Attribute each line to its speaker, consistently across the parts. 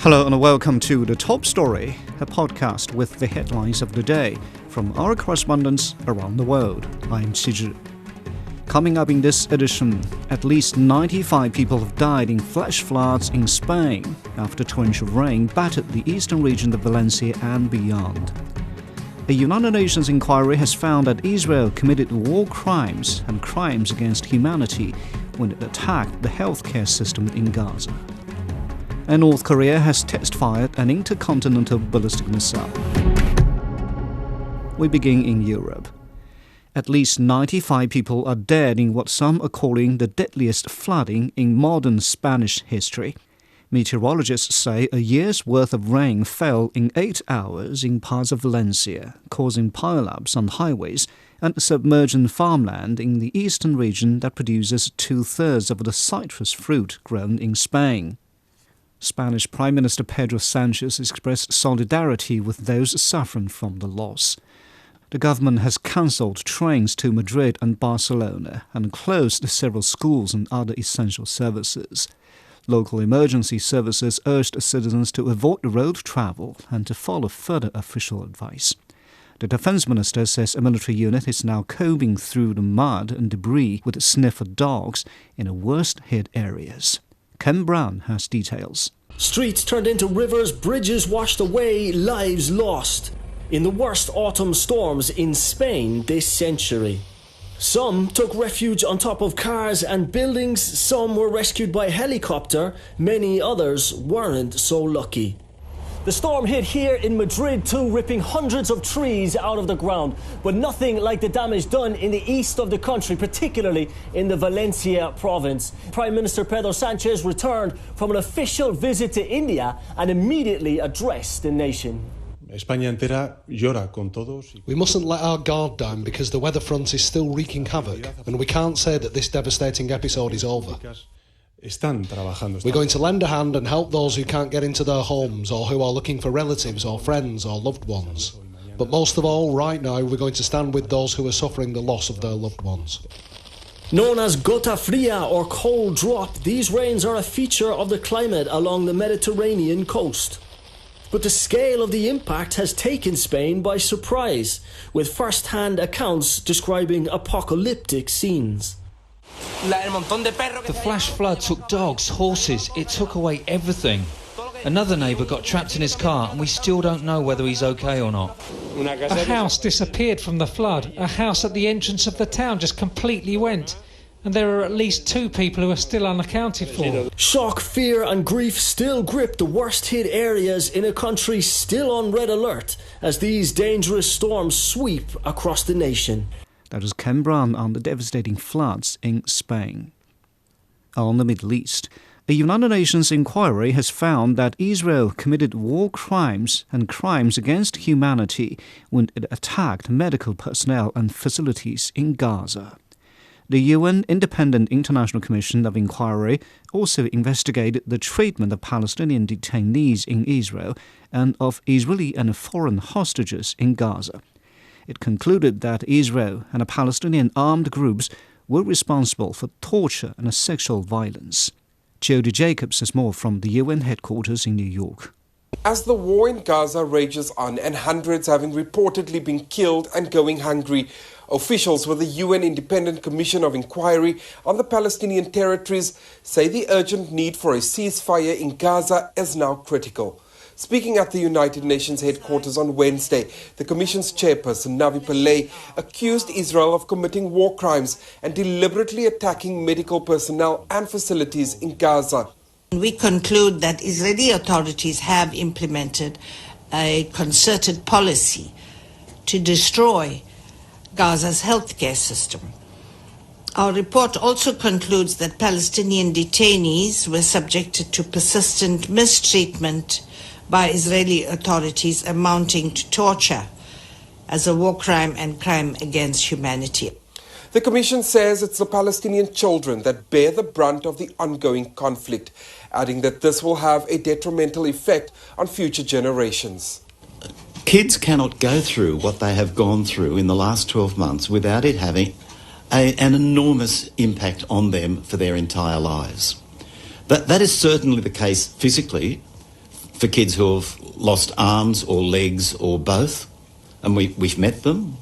Speaker 1: Hello and welcome to The Top Story, a podcast with the headlines of the day from our correspondents around the world. I'm Qizhi. Coming up in this edition, at least 95 people have died in flash floods in Spain after torrential rain battered the eastern region of Valencia and beyond. A United Nations inquiry has found that Israel committed war crimes and crimes against humanity when it attacked the healthcare system in Gaza. And North Korea has test-fired an intercontinental ballistic missile. We begin in Europe. At least 95 people are dead in what some are calling the deadliest flooding in modern Spanish history. Meteorologists say a year's worth of rain fell in 8 hours in parts of Valencia, causing pile-ups on highways and submerging farmland in the eastern region that produces two-thirds of the citrus fruit grown in Spain. Spanish Prime Minister Pedro Sánchez expressed solidarity with those suffering from the loss. The government has cancelled trains to Madrid and Barcelona and closed several schools and other essential services. Local emergency services urged citizens to avoid road travel and to follow further official advice. The defense minister says a military unit is now combing through the mud and debris with sniffer dogs in the worst-hit areas. Ken Brown has details.
Speaker 2: Streets turned into rivers, bridges washed away, lives lost in the worst autumn storms in Spain this century. Some took refuge on top of cars and buildings, some were rescued by helicopter, many others weren't so lucky. The storm hit here in Madrid too, ripping hundreds of trees out of the ground, but nothing like the damage done in the east of the country, particularly in the Valencia province. Prime Minister Pedro Sánchez returned from an official visit to India and immediately addressed the nation.
Speaker 3: We mustn't let our guard down because the weather front is still wreaking havoc, and we can't say that this devastating episode is over. We're going to lend a hand and help those who can't get into their homes or who are looking for relatives or friends or loved ones. But most of all, right now, we're going to stand with those who are suffering the loss of their loved ones.
Speaker 2: Known as gota fria or cold drop, these rains are a feature of the climate along the Mediterranean coast. But the scale of the impact has taken Spain by surprise, with first-hand accounts describing apocalyptic scenes.
Speaker 4: The flash flood took dogs, horses, it took away everything. Another neighbour got trapped in his car and we still don't know whether he's okay or not.
Speaker 5: A house disappeared from the flood. A house at the entrance of the town just completely went. And there are at least 2 people who are still unaccounted for.
Speaker 2: Shock, fear and grief still grip the worst-hit areas in a country still on red alert as these dangerous storms sweep across the nation.
Speaker 1: That was Ken Brown on the devastating floods in Spain. On the Middle East, a United Nations inquiry has found that Israel committed war crimes and crimes against humanity when it attacked medical personnel and facilities in Gaza. The UN Independent International Commission of Inquiry also investigated the treatment of Palestinian detainees in Israel and of Israeli and foreign hostages in Gaza. It concluded that Israel and the Palestinian armed groups were responsible for torture and sexual violence. Jody Jacobs has more from the UN headquarters in New York.
Speaker 6: As the war in Gaza rages on and hundreds having reportedly been killed and going hungry, officials with the UN Independent Commission of Inquiry on the Palestinian territories say the urgent need for a ceasefire in Gaza is now critical. Speaking at the United Nations headquarters on Wednesday, the Commission's chairperson, Navi Pillay, accused Israel of committing war crimes and deliberately attacking medical personnel and facilities in Gaza.
Speaker 7: We conclude that Israeli authorities have implemented a concerted policy to destroy Gaza's healthcare system. Our report also concludes that Palestinian detainees were subjected to persistent mistreatment by Israeli authorities amounting to torture as a war crime and crime against humanity.
Speaker 6: The Commission says it's the Palestinian children that bear the brunt of the ongoing conflict, adding that this will have a detrimental effect on future generations.
Speaker 8: Kids cannot go through what they have gone through in the last 12 months without it having an enormous impact on them for their entire lives. That is certainly the case physically for kids who have lost arms or legs or both. And we've met them.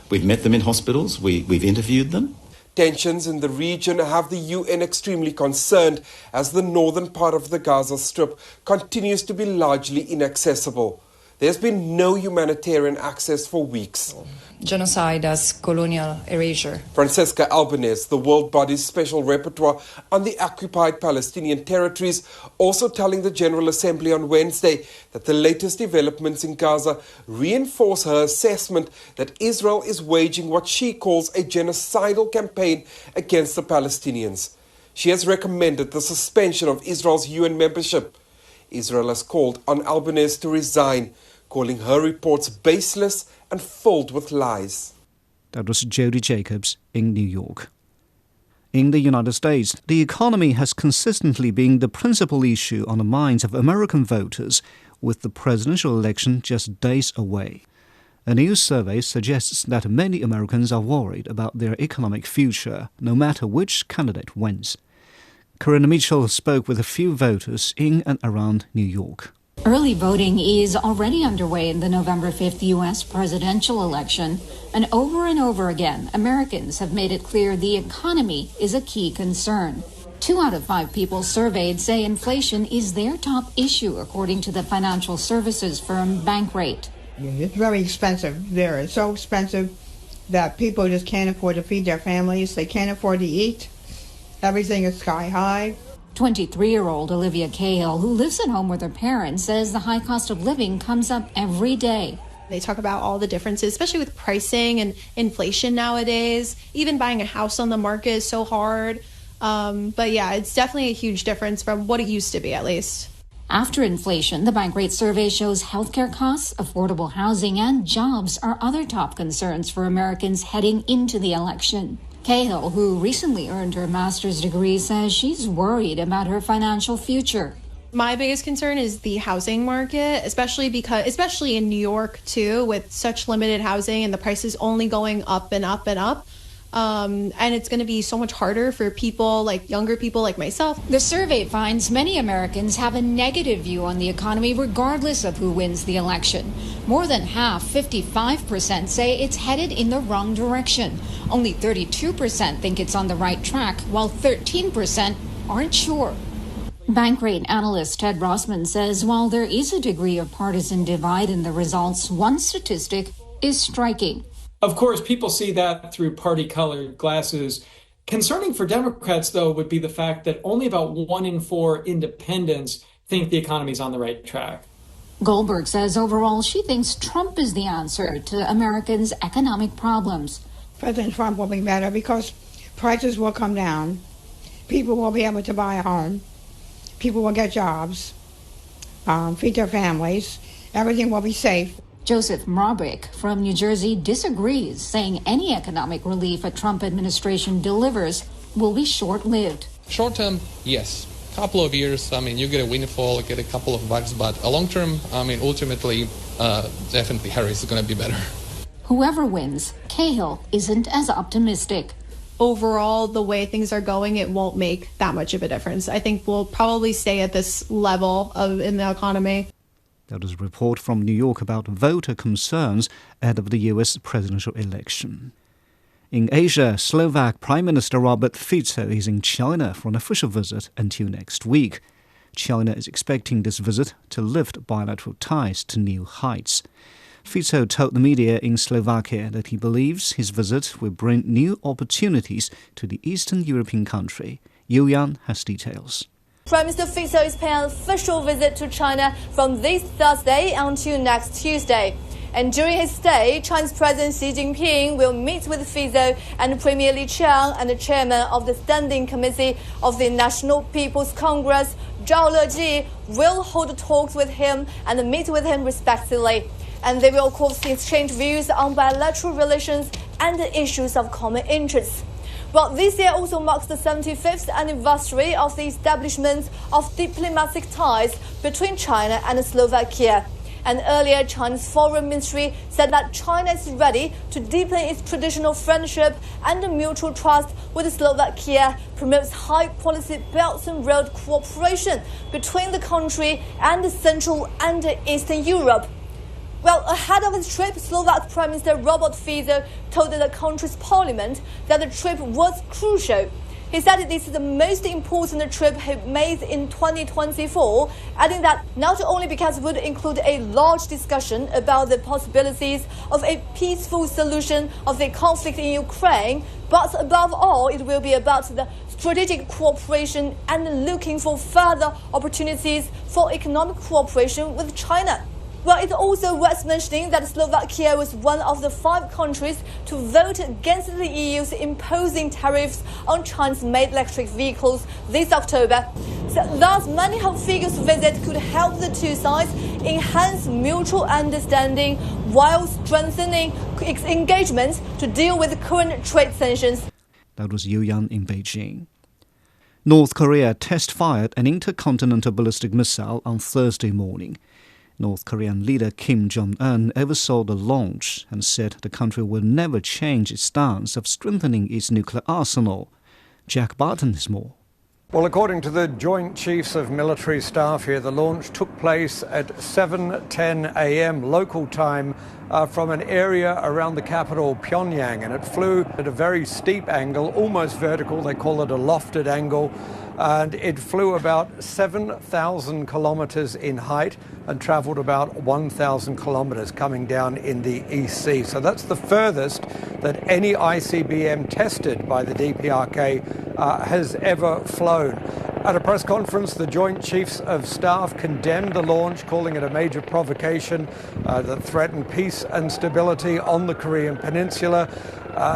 Speaker 8: We've met them in hospitals. We've interviewed them.
Speaker 6: Tensions in the region have the UN extremely concerned as the northern part of the Gaza Strip continues to be largely inaccessible. There's been no humanitarian access for weeks.
Speaker 9: Genocide as colonial erasure.
Speaker 6: Francesca Albanese, the World Body's special rapporteur on the occupied Palestinian territories, also telling the General Assembly on Wednesday that the latest developments in Gaza reinforce her assessment that Israel is waging what she calls a genocidal campaign against the Palestinians. She has recommended the suspension of Israel's UN membership. Israel has called on Albanese to resign, calling her reports baseless and filled with lies.
Speaker 1: That was Jody Jacobs in New York. In the United States, the economy has consistently been the principal issue on the minds of American voters, with the presidential election just days away. A new survey suggests that many Americans are worried about their economic future, no matter which candidate wins. Corinna Mitchell spoke with a few voters in and around New York.
Speaker 10: Early voting is already underway in the November 5th U.S. presidential election, and over again, Americans have made it clear the economy is a key concern. 2 out of 5 people surveyed say inflation is their top issue, according to the financial services firm Bankrate.
Speaker 11: It's very expensive there. It's so expensive that people just can't afford to feed their families. They can't afford to eat. Everything is sky high.
Speaker 10: 23-year-old Olivia Cahill, who lives at home with her parents, says the high cost of living comes up every day.
Speaker 12: They talk about all the differences, especially with pricing and inflation nowadays. Even buying a house on the market is so hard. But yeah, it's definitely a huge difference from what it used to be, at least.
Speaker 10: After inflation, the Bankrate survey shows healthcare costs, affordable housing, and jobs are other top concerns for Americans heading into the election. Cahill, who recently earned her master's degree, says she's worried about her financial future.
Speaker 12: My biggest concern is the housing market, especially in New York, too, with such limited housing and the prices only going up and up and up. And it's going to be so much harder for people like younger people like myself.
Speaker 10: The survey finds many Americans have a negative view on the economy regardless of who wins the election. More than half, 55%, say it's headed in the wrong direction. Only 32% think it's on the right track, while 13% aren't sure. Bankrate analyst Ted Rossman says while there is a degree of partisan divide in the results, one statistic is striking.
Speaker 13: Of course, people see that through party-colored glasses. Concerning for Democrats, though, would be the fact that only about 1 in 4 independents think the economy's on the right track.
Speaker 10: Goldberg says overall she thinks Trump is the answer to Americans' economic problems.
Speaker 11: President Trump will be better because prices will come down. People will be able to buy a home. People will get jobs, feed their families. Everything will be safe.
Speaker 10: Joseph Mrabick from New Jersey disagrees, saying any economic relief a Trump administration delivers will be short-lived.
Speaker 14: Short term, yes. Couple of years, you get a windfall, get a couple of bucks, but a long term, ultimately, definitely Harris is going to be better.
Speaker 10: Whoever wins, Cahill isn't as optimistic.
Speaker 12: Overall, the way things are going, it won't make that much of a difference. I think we'll probably stay at this level in the economy.
Speaker 1: That was a report from New York about voter concerns ahead of the US presidential election. In Asia, Slovak Prime Minister Robert Fico is in China for an official visit until next week. China is expecting this visit to lift bilateral ties to new heights. Fico told the media in Slovakia that he believes his visit will bring new opportunities to the Eastern European country. Yu Yan has details.
Speaker 15: Prime Minister Fico is paying an official visit to China from this Thursday until next Tuesday. And during his stay, Chinese President Xi Jinping will meet with Fico and Premier Li Qiang and the chairman of the Standing Committee of the National People's Congress, Zhao Leji, will hold talks with him and meet with him respectively. And they will, of course, exchange views on bilateral relations and the issues of common interest. But this year also marks the 75th anniversary of the establishment of diplomatic ties between China and Slovakia. And earlier, China's foreign ministry said that China is ready to deepen its traditional friendship and mutual trust with Slovakia, promotes high-quality Belt and Road cooperation between the country and Central and Eastern Europe. Well, ahead of his trip, Slovak Prime Minister Robert Fico told the country's parliament that the trip was crucial. He said this is the most important trip he made in 2024, adding that not only because it would include a large discussion about the possibilities of a peaceful solution of the conflict in Ukraine, but above all, it will be about the strategic cooperation and looking for further opportunities for economic cooperation with China. Well, it's also worth mentioning that Slovakia was one of the 5 countries to vote against the EU's imposing tariffs on Chinese-made electric vehicles this October. So thus, many hope Fico's visit could help the two sides enhance mutual understanding while strengthening engagements to deal with current trade tensions.
Speaker 1: That was Yu Yan in Beijing. North Korea test-fired an intercontinental ballistic missile on Thursday morning. North Korean leader Kim Jong-un oversaw the launch and said the country will never change its stance of strengthening its nuclear arsenal. Jack Barton has more.
Speaker 16: Well, according to the Joint Chiefs of Military Staff here, the launch took place at 7:10 a.m. local time from an area around the capital, Pyongyang, and it flew at a very steep angle, almost vertical. They call it a lofted angle. And it flew about 7,000 kilometers in height and traveled about 1,000 kilometers coming down in the East Sea. So that's the furthest that any ICBM tested by the DPRK has ever flown. At a press conference, the Joint Chiefs of Staff condemned the launch, calling it a major provocation that threatened peace and stability on the Korean Peninsula.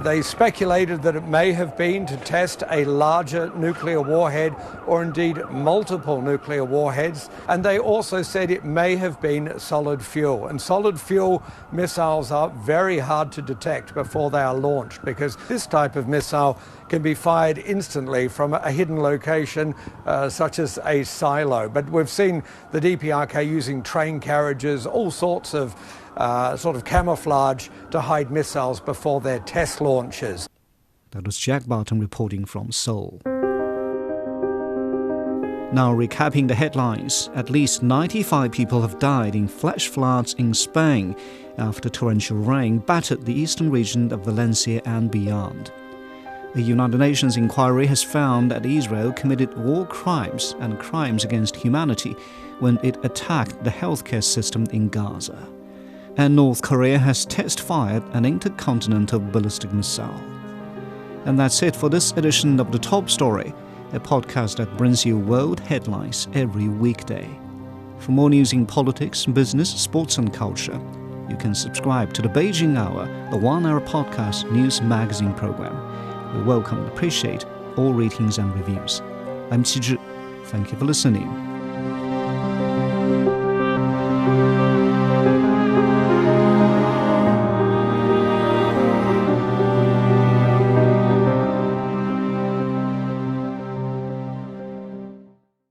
Speaker 16: They speculated that it may have been to test a larger nuclear warhead or indeed multiple nuclear warheads. And they also said it may have been solid fuel. And solid fuel missiles are very hard to detect before they are launched, because this type of missile can be fired instantly from a hidden location such as a silo. But we've seen the DPRK using train carriages, all sorts of sort of camouflage to hide missiles before their test launches.
Speaker 1: That was Jack Barton reporting from Seoul. Now recapping the headlines, at least 95 people have died in flash floods in Spain after torrential rain battered the eastern region of Valencia and beyond. A United Nations inquiry has found that Israel committed war crimes and crimes against humanity when it attacked the healthcare system in Gaza. And North Korea has test-fired an intercontinental ballistic missile. And that's it for this edition of The Top Story, a podcast that brings you world headlines every weekday. For more news in politics, business, sports and culture, you can subscribe to the Beijing Hour, a one-hour podcast news magazine program. We welcome and appreciate all ratings and reviews. I'm Qi Zhi. Thank you for listening.